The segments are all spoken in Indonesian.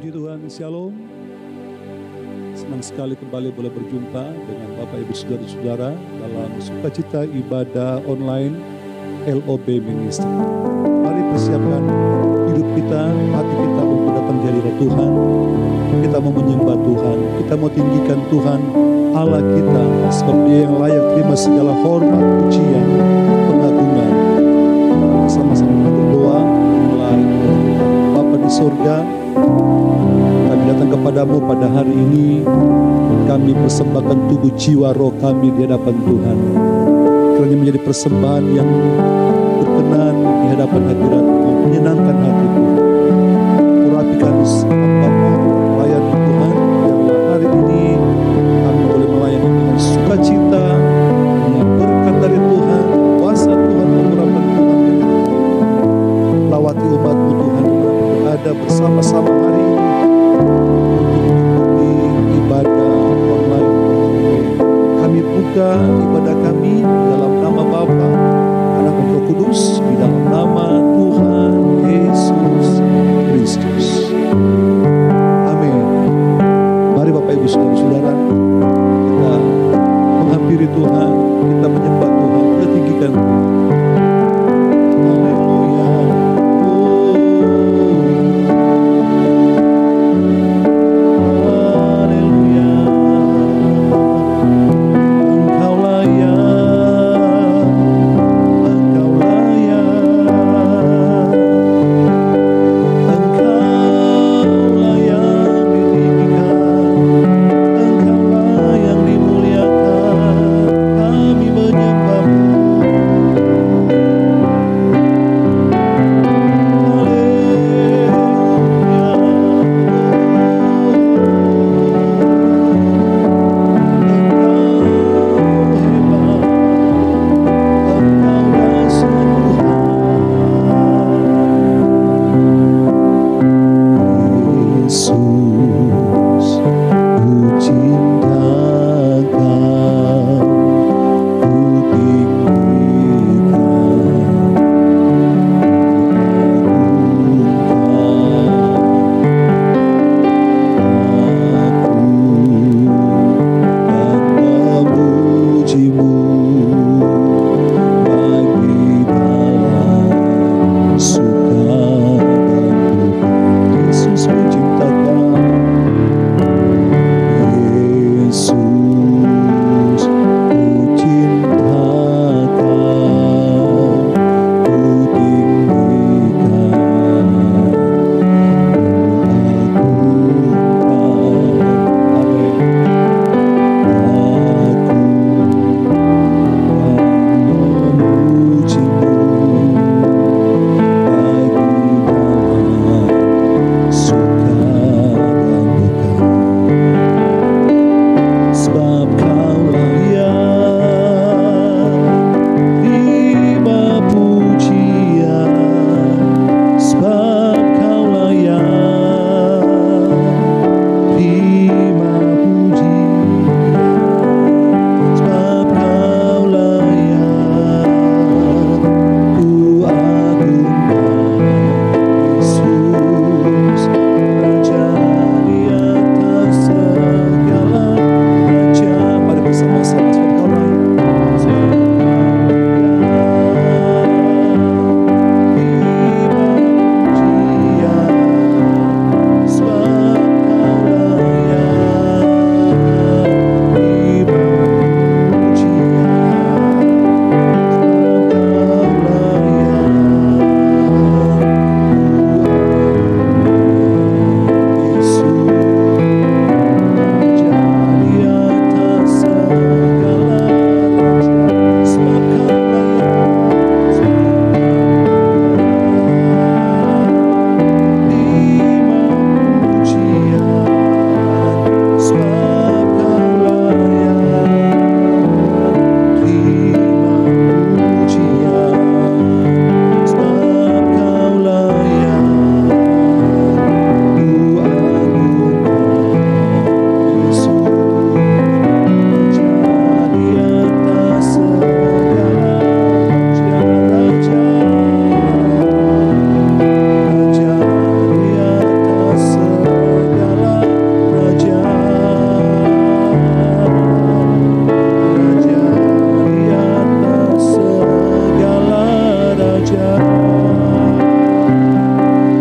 Puji Tuhan, Shalom. Senang sekali kembali boleh berjumpa dengan Bapak Ibu Saudara-saudara dalam sukacita ibadah online LOB Ministry. Mari persiapkan hidup kita, hati kita untuk datang di hadirat Tuhan. Kita mau menyembah Tuhan, kita mau tinggikan Tuhan Allah kita, sebab Dia yang layak terima segala hormat, pujian, pengagungan. Sama-sama berdoa mulai Bapa di surga, kami datang kepadamu pada hari ini. Kami persembahkan tubuh, jiwa, roh kami di hadapan Tuhan. Kiranya menjadi persembahan yang berkenan di hadapan hadirat-Mu, menyenangkan hati Tuhan. Urapi kami hamba-Mu, melayani Tuhan. Biarlah hari ini kami boleh melayani dengan sukacita, dengan berkat dari Tuhan, kuasa Tuhan, pengurapan Tuhan. Lawati umat-Mu Tuhan, berada bersama-sama hari ini untuk mengikuti ibadah online. Kami buka ibadah kami dalam nama Bapa, Anak dan Roh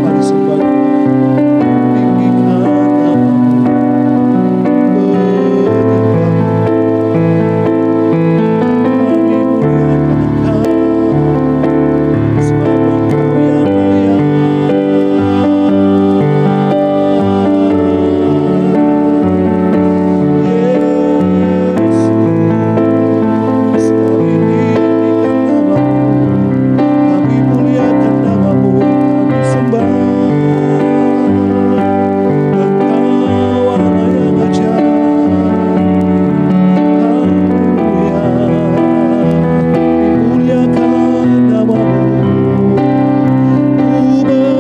Mari sembah Tuhan, tinggikan namamu, kami muliakan Engkau, sebab Engkau yang layak. Yesus, kami tinggikan namamu, kami muliakan namamu, kami sembah. Engkau Allah yang ajaib. Haleluya, dimuliakan namamu, ku menyembahmu.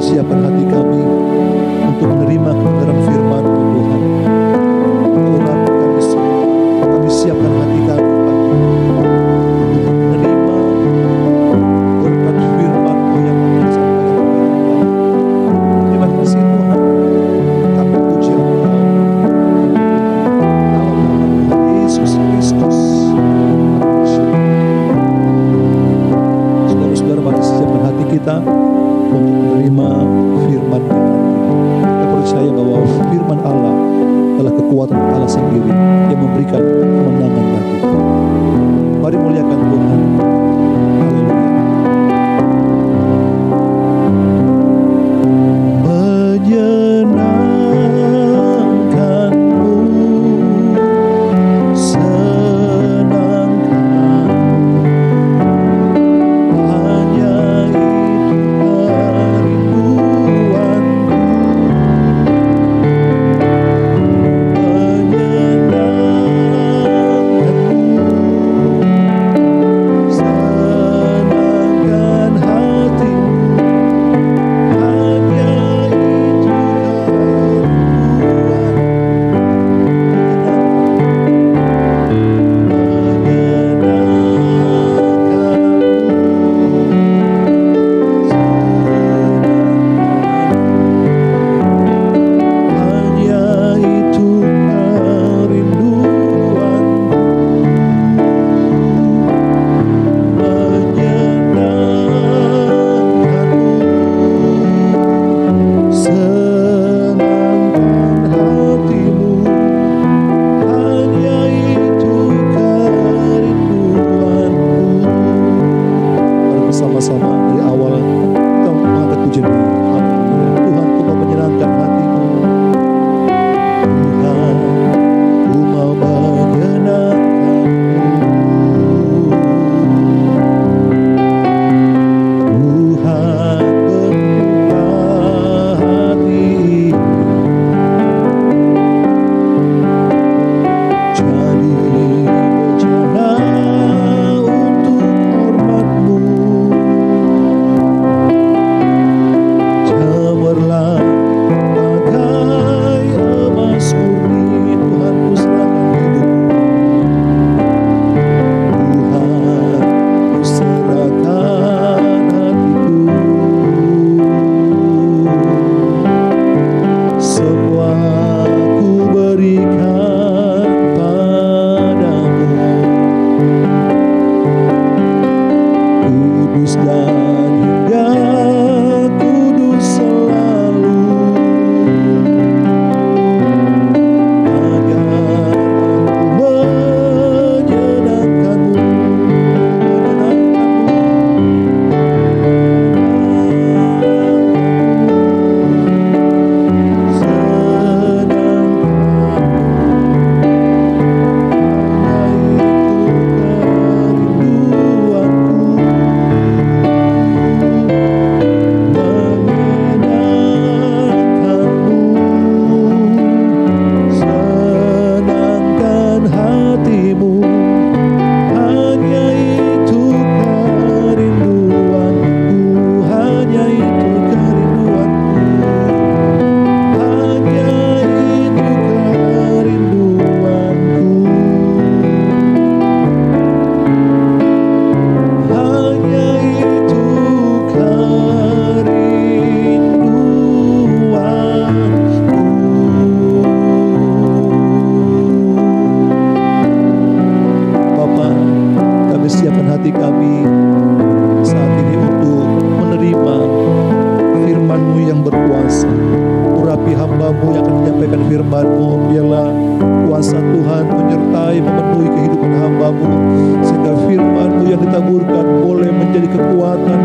Siapkan hati kami untuk menerima kebenaran firman-Mu Tuhan. Kau urapi kami semua. Kami siapkan hati kami Bapa, untuk menerima berkat firman-Mu yang akan disampaikan oleh Engkau. Terima kasih Tuhan. Kami puji Engkau dalam nama Tuhan Yesus Kristus. Saudara-saudara, mari siapkan hati kita untuk menerima firman-Nya nanti. Kita percaya bahwa firman Allah adalah kekuatan Allah sendiri yang memberikan kemenangan bagi kita. Mari muliakan Tuhan. Haleluya. Menyenangkanmu, senangkan hanya itu kerinduanku. Menyenangkanmu, senangkan hatimu, hanya itu bersama-sama dari awal kita mengangkat pujian ini. Haleluya. Tuhan, ku mau menyenangkan hatimu. Tuhan, ku mau menyenangkanmu. Tuhan, berbuka hati, jadi bejana untuk hormat-Mu. firman-Mu, biarlah kuasa Tuhan menyertai, memenuhi kehidupan hamba-Mu, sehingga firman-Mu yang ditaburkan boleh menjadi kekuatan,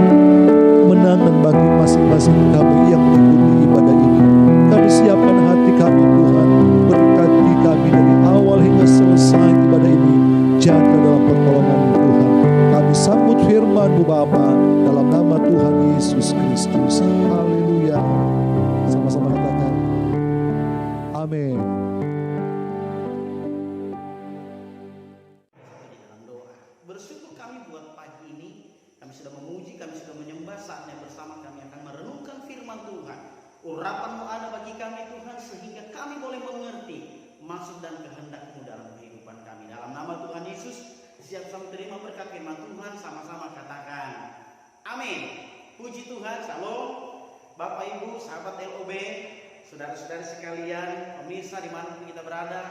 menangan bagi masing-masing kami yang mengikuti ibadah ini. Kami siapkan hati kami Tuhan, berkati kami dari awal hingga selesai ibadah ini. Jaga dalam pertolongan Tuhan. Kami sambut firman-Mu Bapa, dalam nama Tuhan Yesus Kristus. Haleluya. Sama-sama katakan amin. Bersyukur kami buat pagi ini. Kami sudah memuji, kami sudah menyembah. Saatnya bersama kami akan merenungkan firman Tuhan. Urapan-Mu ada bagi kami Tuhan, sehingga kami boleh mengerti maksud dan kehendak-Mu dalam kehidupan kami. Dalam nama Tuhan Yesus, siap sama terima berkat firman Tuhan. Sama-sama katakan amin. Puji Tuhan. Shalom Bapak Ibu, sahabat LOB, saudara-saudari sekalian, pemirsa dimanapun kita berada.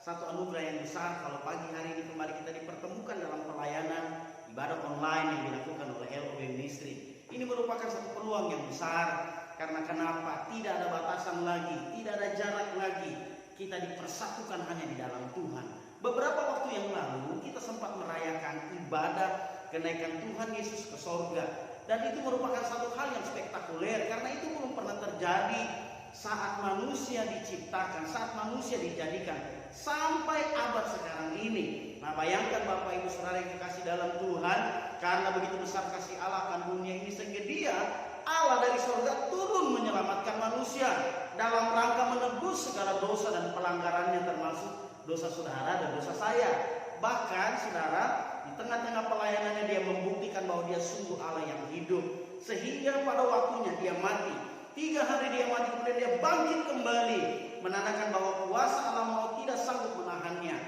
Satu anugerah yang besar kalau pagi hari ini kembali kita dipertemukan dalam pelayanan ibadah online yang dilakukan oleh LOB Ministry. Ini merupakan satu peluang yang besar, karena kenapa? Tidak ada batasan lagi, tidak ada jarak lagi. Kita dipersatukan hanya di dalam Tuhan. Beberapa waktu yang lalu kita sempat merayakan ibadah kenaikan Tuhan Yesus ke sorga. Dan itu merupakan satu hal yang spektakuler, karena itu belum pernah terjadi saat manusia diciptakan, saat manusia dijadikan, sampai abad sekarang ini. Nah, bayangkan Bapak Ibu Saudara yang dikasih dalam Tuhan, karena begitu besar kasih Allah akan dunia ini, sehingga Dia, Allah dari surga, turun menyelamatkan manusia dalam rangka menebus segala dosa dan pelanggarannya, termasuk dosa saudara dan dosa saya. Bahkan saudara, di tengah-tengah pelayanannya Dia membuktikan bahwa Dia sungguh Allah yang hidup, sehingga pada waktunya Dia mati. 3 hari Dia mati, kemudian Dia bangkit kembali, menandakan bahwa kuasa Allah maut tidak sanggup menahannya.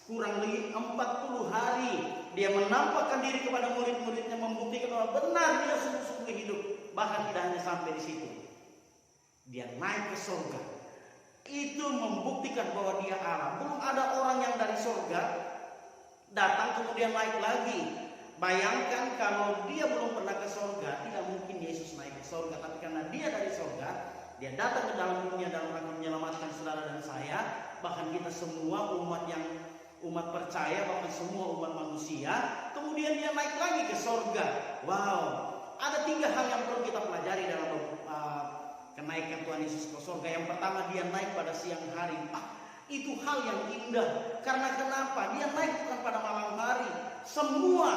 Kurang lebih 40 hari Dia menampakkan diri kepada murid-muridnya, membuktikan bahwa benar Dia sungguh-sungguh hidup. Bahkan tidak hanya sampai di situ, Dia naik ke surga. Itu membuktikan bahwa Dia Allah. Belum ada orang yang dari surga datang kemudian naik lagi. Bayangkan kalau Dia belum pernah ke surga, tidak mungkin Yesus naik ke surga. Tapi karena Dia dari surga, Dia datang ke dalam dunia dalam rangka menyelamatkan saudara dan saya, bahkan kita semua umat percaya, bahkan semua umat manusia. Kemudian Dia naik lagi ke surga. Wow, ada 3 hal yang perlu kita pelajari dalam kenaikan Tuhan Yesus ke surga. Yang pertama, Dia naik pada siang hari. Itu hal yang indah. Karena kenapa? Dia naik bukan pada malam hari. Semua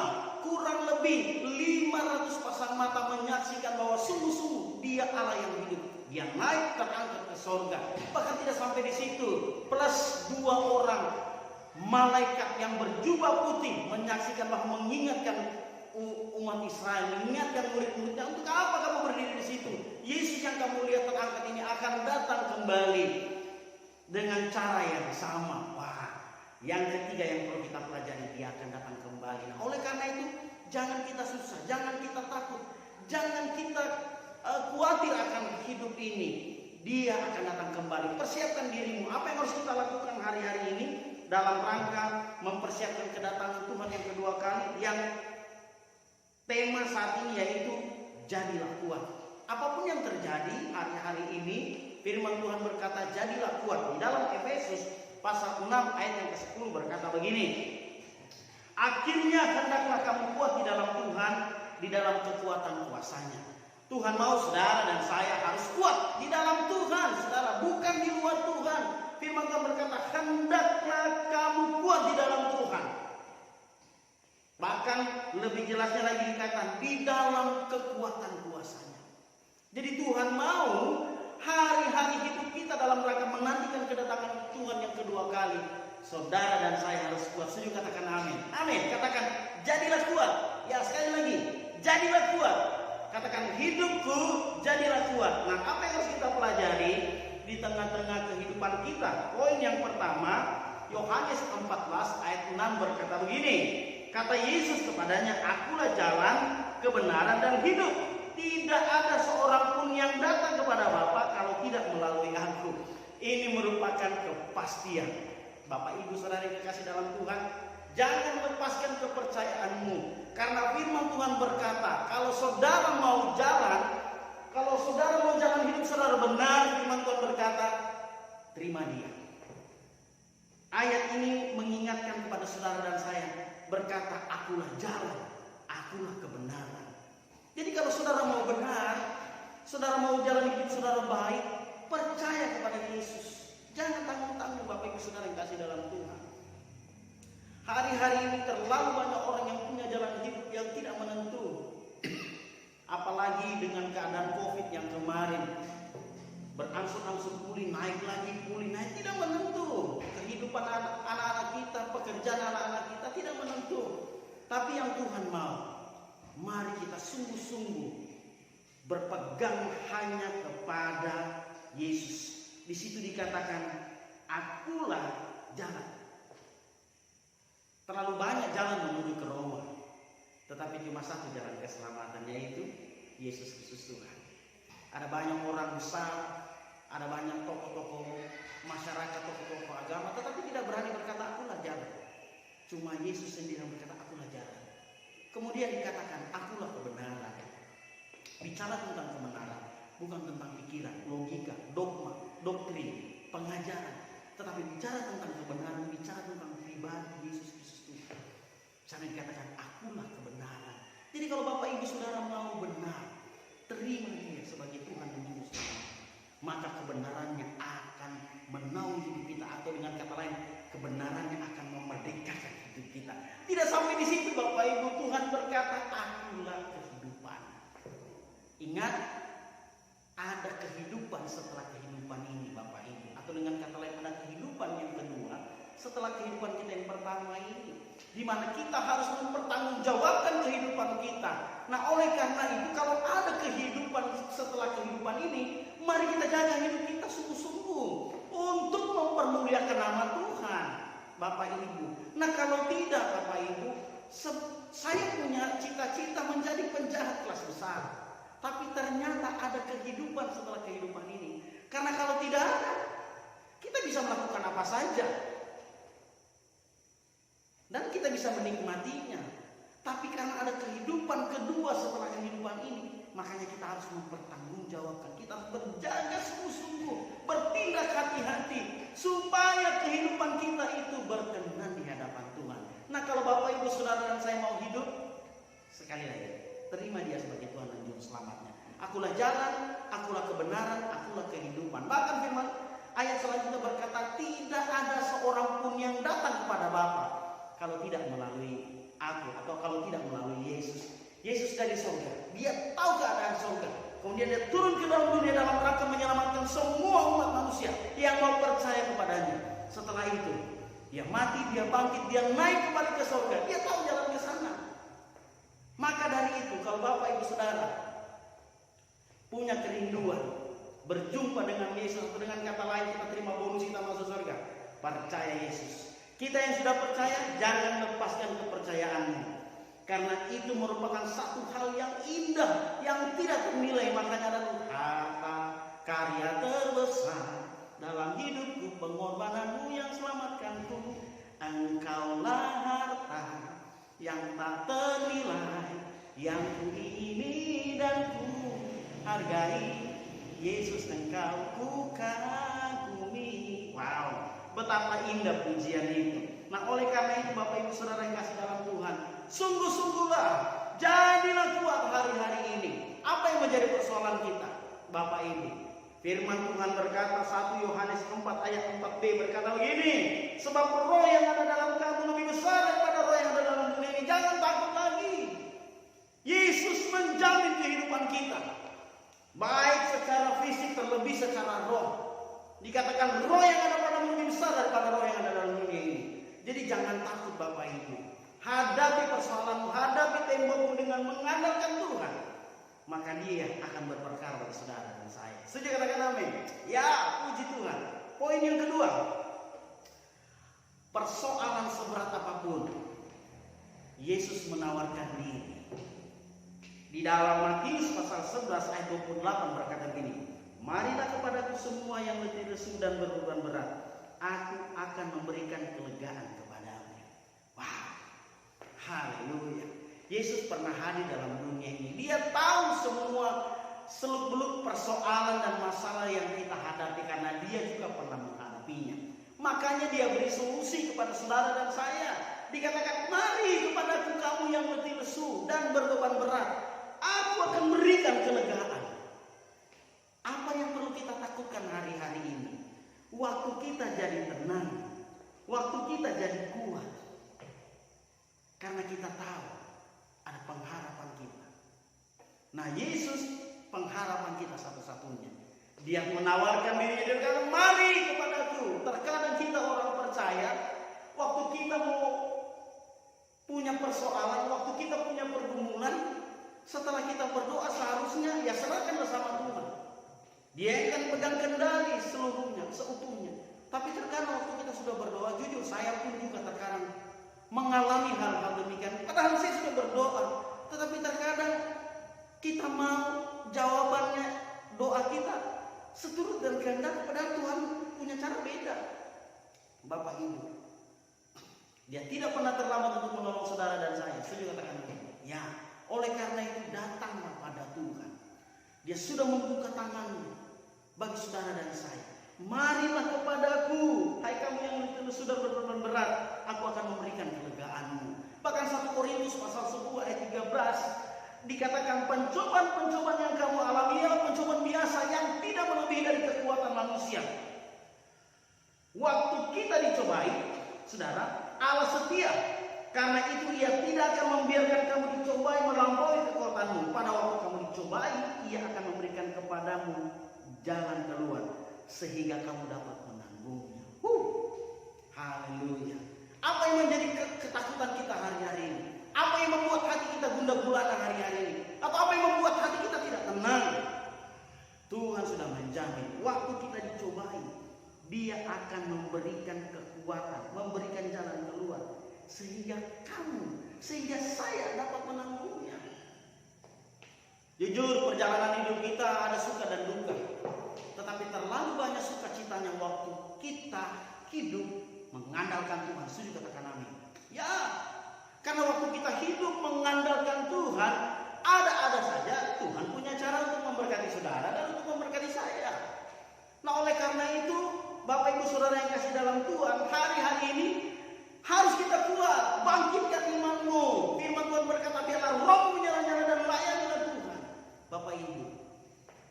kurang lebih 500 pasang mata menyaksikan bahwa sungguh-sungguh Dia Allah yang hidup. Dia naik terangkat ke surga. Bahkan tidak sampai di situ, plus 2 orang malaikat yang berjubah putih menyaksikan bahwa mengingatkan umat Israel, mengingatkan murid-muridnya, untuk apa kamu berdiri di situ? Yesus yang kamu lihat terangkat ini akan datang kembali dengan cara yang sama. Wah, yang ketiga yang perlu kita pelajari, Dia akan datang kembali. Nah, oleh karena itu, jangan kita susah, jangan kita takut, jangan kita khawatir akan hidup ini. Dia akan datang kembali. Persiapkan dirimu. Apa yang harus kita lakukan hari-hari ini dalam rangka mempersiapkan kedatangan Tuhan yang kedua kali, yang tema saat ini yaitu jadilah kuat. Apapun yang terjadi hari-hari ini, firman Tuhan berkata jadilah kuat. Di dalam Efesus pasal 6 ayat yang ke-10 berkata begini, akhirnya hendaklah kamu kuat di dalam Tuhan, di dalam kekuatan kuasa-Nya. Tuhan mau saudara dan saya harus kuat di dalam Tuhan, saudara, bukan di luar Tuhan. Firman Tuhan berkata hendaklah kamu kuat di dalam Tuhan. Bahkan lebih jelasnya lagi dikatakan di dalam kekuatan kuasa-Nya. Jadi Tuhan mau hari-hari hidup kita dalam rangka menantikan kedatangan Tuhan yang kedua kali, saudara dan saya harus kuat. Setuju? Katakan amin. Amin. Katakan jadilah kuat. Ya, sekali lagi, jadilah kuat. Katakan hidupku jadilah kuat. Nah, apa yang harus kita pelajari di tengah-tengah kehidupan kita? Poin yang pertama, Yohanes 14 ayat 6 berkata begini. Kata Yesus kepadanya, akulah jalan, kebenaran dan hidup. Tidak ada seorang pun yang datang kepada Bapa kalau tidak melalui aku. Ini merupakan kepastian. Bapak Ibu Saudara yang dikasih dalam Tuhan, jangan lepaskan kepercayaanmu. Karena firman Tuhan berkata, kalau saudara mau jalan hidup saudara benar, firman Tuhan berkata, terima Dia. Ayat ini mengingatkan kepada saudara dan saya, berkata, akulah jalan, akulah kebenaran. Jadi kalau saudara mau benar, saudara mau jalan hidup saudara baik, percaya kepada Yesus. Jangan tanggung-tanggung Bapak Ibu Saudara yang kasih dalam Tuhan. Hari-hari ini terlalu banyak orang yang punya jalan hidup yang tidak menentu. Apalagi dengan keadaan COVID yang kemarin, berangsur-angsur pulih, naik lagi, pulih, naik, tidak menentu. Kehidupan anak-anak kita, pekerjaan anak-anak kita tidak menentu. Tapi yang Tuhan mau, mari kita sungguh-sungguh berpegang hanya kepada Yesus. Di situ dikatakan, akulah jalan. Terlalu banyak jalan menuju ke Roma, tetapi cuma satu jalan keselamatan, yaitu Yesus Kristus Tuhan. Ada banyak orang besar, ada banyak tokoh-tokoh masyarakat, tokoh-tokoh agama, tetapi tidak berani berkata, akulah jalan. Cuma Yesus sendiri yang berkata, akulah jalan. Kemudian dikatakan, akulah kebenaran. Bicara tentang kebenaran, bukan tentang pikiran, logika, dogma, doktrin, pengajaran, tetapi bicara tentang kebenaran, bicara tentang pribadi Yesus Kristus Tuhan. Jangan dikatakan, akulah kebenaran. Jadi kalau Bapak Ibu Saudara mau benar, terima Dia sebagai Tuhan dan Juru Selamat, maka kebenarannya akan menaungi hidup kita, atau dengan kata lain, kebenarannya akan memerdekakan hidup kita. Tidak sampai di situ Bapak Ibu, Tuhan berkata, akulah kehidupan. Ingat, ada kehidupan setelah kehidupan ini Bapak Ibu, atau dengan kata lain, ada kehidupan yang kedua setelah kehidupan kita yang pertama ini, di mana kita harus mempertanggungjawabkan kehidupan kita. Nah, oleh karena itu, kalau ada kehidupan setelah kehidupan ini, mari kita jaga hidup kita sungguh-sungguh untuk mempermuliakan nama Tuhan, Bapak Ibu. Nah, kalau tidak Bapak Ibu, saya punya cita-cita menjadi penjahat kelas besar, tapi ternyata ada kehidupan setelah kehidupan ini. Karena kalau tidak ada, kita bisa melakukan apa saja dan kita bisa menikmatinya. Tapi karena ada kehidupan kedua setelah kehidupan ini, makanya kita harus mempertanggungjawabkan. Kita harus berjaga sungguh-sungguh, bertindak hati-hati, supaya kehidupan kita itu berkenan di hadapan Tuhan. Nah, kalau Bapak Ibu Saudara dan saya mau hidup, sekali lagi, terima Dia sebagai Tuhan dan Juru Selamatnya. Akulah jalan, akulah kebenaran, akulah kehidupan. Bahkan firman ayat selanjutnya berkata, tidak ada seorang pun yang datang kepada Bapa kalau tidak melalui aku, atau kalau tidak melalui Yesus. Yesus dari surga, Dia tahu keadaan surga. Kemudian Dia turun ke dalam dunia dalam rangka menyelamatkan semua umat manusia yang mau percaya kepadanya. Setelah itu, Dia mati, Dia bangkit, Dia naik kembali ke surga. Dia tahu jalan ke sana. Maka dari itu, kalau Bapak Ibu Saudara punya kerinduan berjumpa dengan Yesus, atau dengan kata lain kita terima bonus kita masuk surga, percaya Yesus. Kita yang sudah percaya, jangan lepaskan kepercayaanmu, karena itu merupakan satu hal yang indah, yang tidak ternilai. Makanya ada harta karya terbesar dalam hidupku, pengorbananmu yang selamatkanku. Engkaulah harta yang tak ternilai, yang ku ingini dan ku hargai. Yesus, Engkau ku kagumi. Wow, betapa indah pujian itu. Nah, oleh karena itu Bapak Ibu Saudara yang kasih dalam Tuhan, sungguh-sungguhlah, jadilah kuat hari-hari ini. Apa yang menjadi persoalan kita Bapak Ibu? Firman Tuhan berkata, 1 Yohanes 4 ayat 4b berkata begini, sebab roh yang ada dalam kamu lebih besar daripada roh yang ada dalam dunia ini. Jangan takut lagi. Yesus menjamin kehidupan kita, baik secara fisik terlebih secara roh. Dikatakan roh yang ada padamu lebih besar daripada roh yang ada dalam dunia ini. Jadi jangan takut Bapak Ibu. Hadapi persoalanmu, hadapi tembokmu dengan mengandalkan Tuhan. Maka Dia akan berperkara bagi saudara dan saya. Setuju katakan amin? Ya, puji Tuhan. Poin yang kedua, persoalan seberat apapun, Yesus menawarkan diri. Di dalam Matius pasal 11 ayat 28 berkata begini, marilah kepadaku semua yang letih lesu dan berbeban berat, aku akan memberikan kelegaan kepadamu. Wah, haleluya. Yesus pernah hadir dalam dunia ini. Dia tahu semua seluk-beluk persoalan dan masalah yang kita hadapi, karena Dia juga pernah mengalami. menghadapinya. Makanya dia beri solusi kepada saudara dan saya. Dikatakan, mari kepadaku kamu yang letih lesu dan berbeban berat, aku akan berikan kelegaan. Apa yang perlu kita takutkan hari-hari ini? Waktu kita jadi tenang, waktu kita jadi kuat, karena kita tahu ada pengharapan kita. Nah, Yesus pengharapan kita satu-satunya. Dia menawarkan dirinya, dia berkata, mari kepadaku. Terkadang kita orang percaya, waktu kita mau punya persoalan, waktu kita punya pergumulan, setelah kita berdoa seharusnya ya serahkan bersama Tuhan. Dia akan pegang kendali seluruhnya, seutuhnya. Tapi terkadang waktu kita sudah berdoa, jujur saya pun juga terkadang mengalami hal-hal demikian. Padahal saya sudah berdoa, tetapi terkadang kita mau jawabannya doa kita seturut dan kehendak, padahal Tuhan punya cara beda. Bapak Ibu, dia tidak pernah terlambat untuk menolong saudara dan saya. Saya katakan ya, oleh karena itu datanglah pada Tuhan. Dia sudah membuka tangannya bagi saudara dan saya. Marilah kepadaku, hai kamu yang sudah berbeban berat, aku akan memberikan kelegaanmu. Bahkan 1 Korintus pasal 10 ayat 13 dikatakan, pencobaan-pencobaan yang kamu alami ialah pencobaan biasa yang tidak melebihi dari kekuatan manusia. Waktu kita dicobai, saudara, Allah setia. Karena itu ia tidak akan membiarkan kamu dicobai melampaui kekuatanmu. Pada waktu kamu dicobai, ia akan memberikan kepadamu jalan keluar, sehingga kamu dapat menanggungnya. Haleluya. Apa yang menjadi ketakutan kita hari-hari ini? Apa yang membuat hati kita gundah gulana hari-hari ini? Atau apa yang membuat hati kita tidak tenang? Tuhan sudah menjamin waktu kita dicobai, Dia akan memberikan kekuatan, memberikan jalan keluar, sehingga saya dapat menanggungnya. Jujur, perjalanan hidup kita ada suka dan duka, tetapi terlalu banyak sukacitanya waktu kita hidup mengandalkan Tuhan. Setuju, katakan amin. Ya, karena waktu kita hidup mengandalkan Tuhan, ada saja Tuhan punya cara untuk memberkati saudara dan untuk memberkati saya. Nah, oleh karena itu, Bapak Ibu Saudara yang kasih dalam Tuhan, hari-hari ini harus kita kuat, bangkitkan imanmu. Firman Tuhan berkata, biarlah rohmu menyala-nyala dan layanilah Tuhan. Bapak Ibu,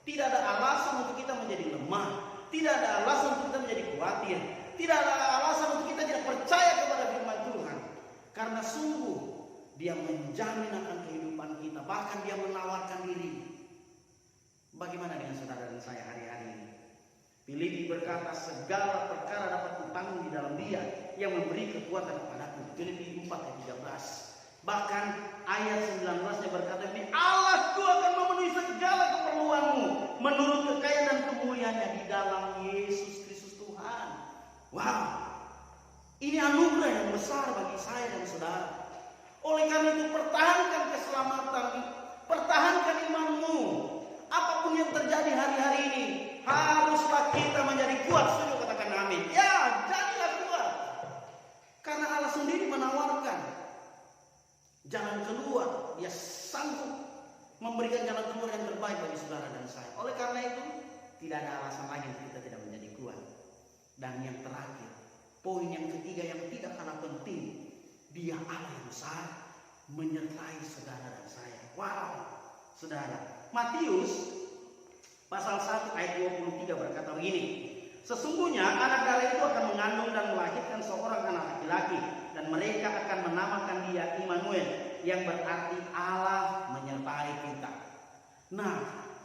tidak ada alasan untuk kita menjadi lemah, tidak ada alasan untuk kita menjadi khawatir, tidak ada alasan untuk kita tidak percaya kepada firman Tuhan. Karena sungguh Dia menjamin akan kehidupan kita, bahkan Dia menawarkan diri. Bagaimana dengan saudara dan saya hari-hari ini? Filipi berkata, segala perkara dapat kutanggung di dalam Dia yang memberi kekuatan kepadaku. Filipi 4 ayat 13. Bahkan ayat 19-nya berkata ini, Allahku akan memenuhi segala keperluanmu menurut kekayaan dan kemuliaannya di dalam Yesus Kristus Tuhan. Wow, ini anugerah yang besar bagi saya dan saudara. Oleh karena itu, pertahankan keselamatan, pertahankan imanmu. Apapun yang terjadi hari-hari ini, haruslah kita menjadi kuat. Setuju, katakan amin. Ya, jadilah kuat. Karena Allah sendiri menawarkan jalan keluar. Dia sanggup memberikan jalan keluar yang terbaik bagi saudara dan saya. Oleh karena itu, tidak ada alasan lagi untuk kita tidak menjadi kuat. Dan yang terakhir, poin yang ketiga yang tidak kalah penting, Dia Allah yang besar menyertai saudara dan saya. Wow, saudara. Matius pasal 1 ayat 23 berkata begini, sesungguhnya anak darah itu akan mengandung dan melahirkan seorang anak laki-laki, dan mereka akan menamakan dia Immanuel, yang berarti Allah menyertai kita. Nah,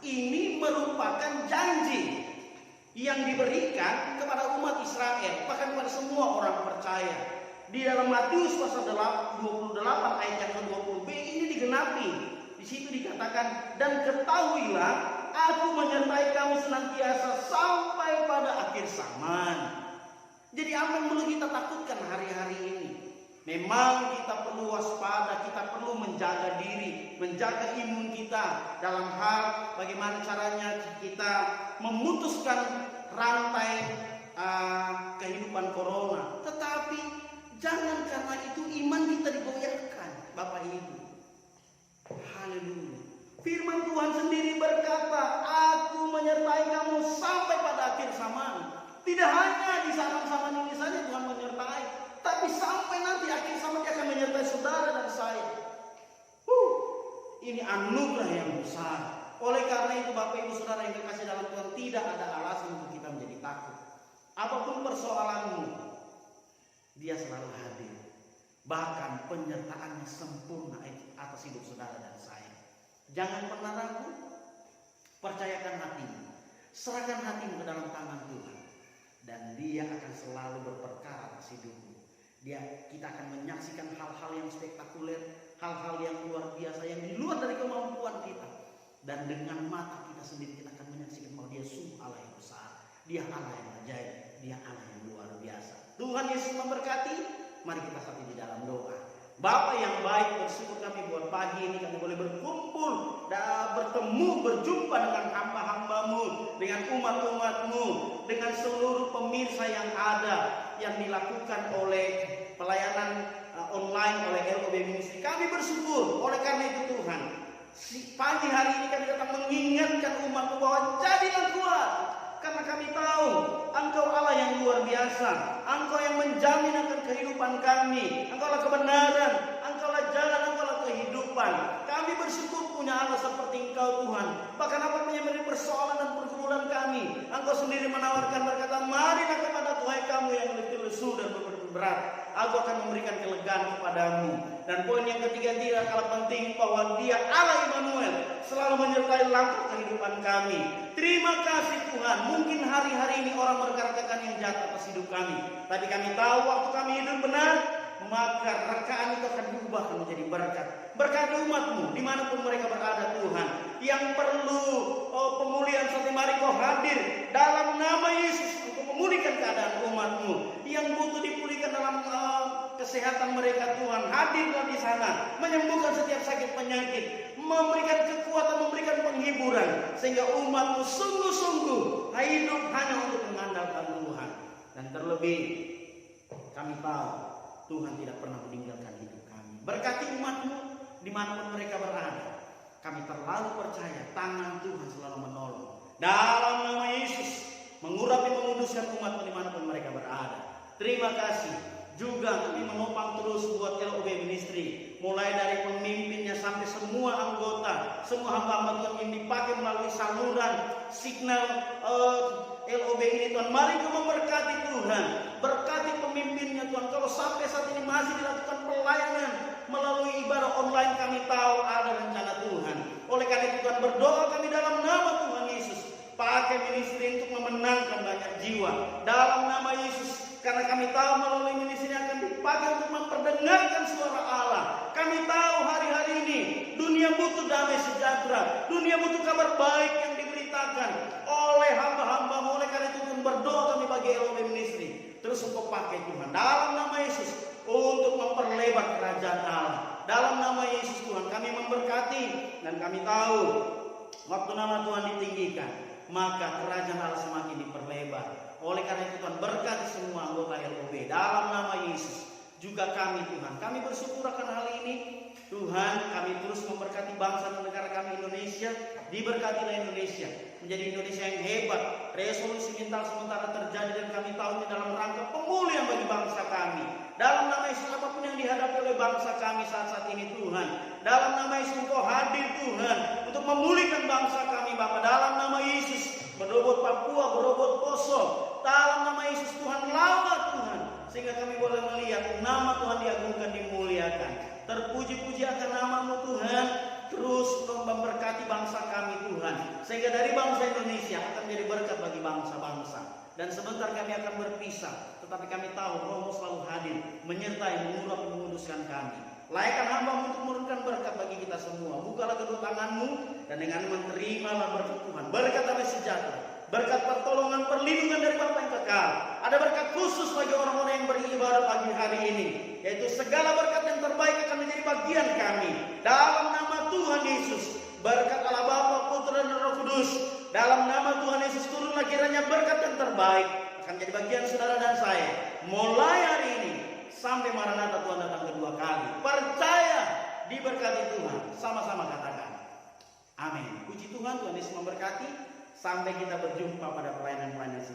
ini merupakan janji yang diberikan kepada umat Israel, bahkan kepada semua orang percaya. Di dalam Matius pasal 28 ayat yang ke-20b ini digenapi. Di situ dikatakan, dan ketahuilah aku menyertai kamu senantiasa sampai pada akhir zaman. Jadi apa yang perlu kita takutkan hari-hari ini? Memang kita perlu waspada, kita perlu menjaga diri, menjaga imun kita dalam hal bagaimana caranya kita memutuskan rantai kehidupan corona. Tetapi jangan karena itu iman kita digoyahkan, Bapak Ibu. Haleluya. Firman Tuhan sendiri berkata, aku menyertai kamu sampai pada akhir zaman. Tidak hanya di zaman-zaman ini saja Tuhan menyertai, tapi sampai nanti akhir zaman Dia akan menyertai saudara dan saya. Ini anugerah yang besar. Oleh karena itu Bapak Ibu Saudara yang kekasih dalam Tuhan, tidak ada alasan untuk kita menjadi takut. Apapun persoalanmu, Dia selalu hadir. Bahkan penyertaannya sempurna atas hidup saudara dan saya. Jangan pernah ragu, percayakan hatimu, serahkan hatimu ke dalam tangan Tuhan, dan Dia akan selalu berperkara atas hidupmu. Kita akan menyaksikan hal-hal yang spektakuler, hal-hal yang luar biasa, yang di luar dari kemampuan kita. Dan dengan mata kita sendiri kita akan menyaksikan bahwa Dia sungguh Allah yang besar, Dia Allah yang ajaib, Dia Allah yang luar biasa. Tuhan Yesus memberkati. Mari kita satu di dalam doa. Bapa yang baik, bersyukur kami buat pagi ini kami boleh berkumpul dan bertemu, berjumpa dengan hamba-hambamu, dengan umat-umatmu, dengan seluruh pemirsa yang ada, yang dilakukan oleh pelayanan online oleh LOB Ministry. Kami bersyukur oleh karena itu Tuhan. Pagi hari ini kami datang mengingatkan umatmu bahwa jadilah kuat. Karena kami tahu Engkau Allah yang luar biasa. Engkau yang menjamin akan kehidupan kami. Engkau lah kebenaran, Engkau lah jalan, Engkau lah kehidupan. Kami bersyukur punya Allah seperti Engkau Tuhan. Bahkan apapun yang menjadi persoalan dan pergumulan kami, Engkau sendiri menawarkan berkata, marilah kepada Tuhan kamu yang letih lesu dan berat. Aku akan memberikan kelegaan kepadamu. Dan poin yang ketiga tidak kalah penting, bahwa Dia Allah Immanuel selalu menyertai langkah kehidupan kami. Terima kasih Tuhan. Mungkin hari-hari ini orang berkatakan yang jahat atas hidup kami, tapi kami tahu waktu kami hidup benar, maka rekaan itu akan diubah menjadi berkat. Berkati umatmu dimanapun mereka berada Tuhan. Yang perlu pemulihan seperti mari Kau hadir dalam nama Yesus untuk memulihkan keadaan umatmu. Yang butuh dipulihkan dalam kesehatan mereka Tuhan, hadirlah di sana, menyembuhkan setiap sakit penyakit, memberikan kekuatan, memberikan penghiburan, sehingga umatmu sungguh-sungguh hidup hanya untuk mengandalkan Tuhan. Dan terlebih kami tahu Tuhan tidak pernah meninggalkan hidup kami. Berkati umatmu dimanapun mereka berada. Kami terlalu percaya tangan Tuhan selalu menolong. Dalam nama Yesus, mengurapi menguduskan umatmu dimanapun mereka berada. Terima kasih. Juga kami menopang terus buat LOB Ministry, mulai dari pemimpinnya sampai semua anggota, semua hamba-hamba Tuhan yang dipakai melalui saluran signal LOB ini Tuhan. Mari Kau memberkati Tuhan, berkati pemimpinnya Tuhan. Kalau sampai saat ini masih dilakukan pelayanan melalui ibadah online, kami tahu ada rencana Tuhan. Oleh karena itu Tuhan, berdoa kami dalam nama Tuhan Yesus, pakai ministry untuk memenangkan banyak jiwa dalam nama Yesus. Karena kami tahu melalui ministry ini akan dipakai untuk memperdengarkan suara Allah. Kami tahu hari-hari ini dunia butuh damai sejahtera, dunia butuh kabar baik yang diberitakan oleh hamba-hamba. Oleh karena itu Tuhan, berdoa kami bagi LOB Ministry, terus Engkau pakai Tuhan dalam nama Yesus untuk memperlebar kerajaan Allah. Dalam nama Yesus Tuhan kami memberkati, dan kami tahu waktu nama Tuhan ditinggikan, maka kerajaan Allah semakin diperlebar. Oleh karena itu Tuhan, berkati semua anggota LOB dalam nama Yesus. Juga kami Tuhan, kami bersyukur akan hal ini Tuhan. Kami terus memberkati bangsa dan negara kami Indonesia. Diberkatilah Indonesia menjadi Indonesia yang hebat. Resolusi mental sementara terjadi, dan kami tahu ini dalam rangka pemulihan bagi bangsa kami. Dalam nama Yesus, apapun yang dihadapi oleh bangsa kami saat ini Tuhan, dalam nama Yesus Engkau hadir Tuhan untuk memulihkan bangsa kami Bapa. Dalam nama Yesus, berobot Papua, berobot Poso, dalam nama Yesus Tuhan, lawan Tuhan, sehingga kami boleh melihat nama Tuhan diagungkan, dimuliakan. Terpuji-puji akan nama-Mu Tuhan. Terus memberkati bangsa kami Tuhan, sehingga dari bangsa Indonesia akan menjadi berkat bagi bangsa-bangsa. Dan sebentar kami akan berpisah, tetapi kami tahu Roh-Mu selalu hadir, menyertai, mengurapi, menguduskan kami. Layakkan hamba-Mu untuk menurunkan berkat bagi kita semua. Bukalah kedua tangan-Mu, dan dengan menerimalah berkat Tuhan, berkat damai sejahtera, berkat pertolongan, perlindungan dari Bapa yang kekal. Ada berkat khusus bagi orang-orang yang beribadah pagi hari ini, yaitu segala berkat yang terbaik akan menjadi bagian kami. Dalam nama Tuhan Yesus, berkat Allah Bapa, Putra dan Roh Kudus, dalam nama Tuhan Yesus turunlah kiranya berkat yang terbaik akan menjadi bagian saudara dan saya, mulai hari ini sampai Maranatha Tuhan datang kedua kali. Percaya, diberkati Tuhan. Sama-sama katakan amin. Puji Tuhan, Tuhan Yesus memberkati. Sampai kita berjumpa pada pelayanan-pelayanan